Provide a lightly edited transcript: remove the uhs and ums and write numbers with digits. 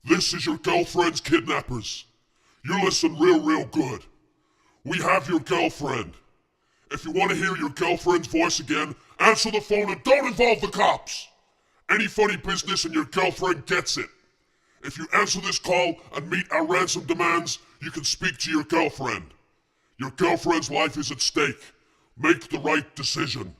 This is your girlfriend's kidnappers. You listen real good. We have your girlfriend. If you want to hear your girlfriend's voice again, answer the phone and don't involve the cops. Any funny business and your girlfriend gets it. If you answer this call and meet our ransom demands, you can speak to your girlfriend. Your girlfriend's life is at stake. Make the right decision.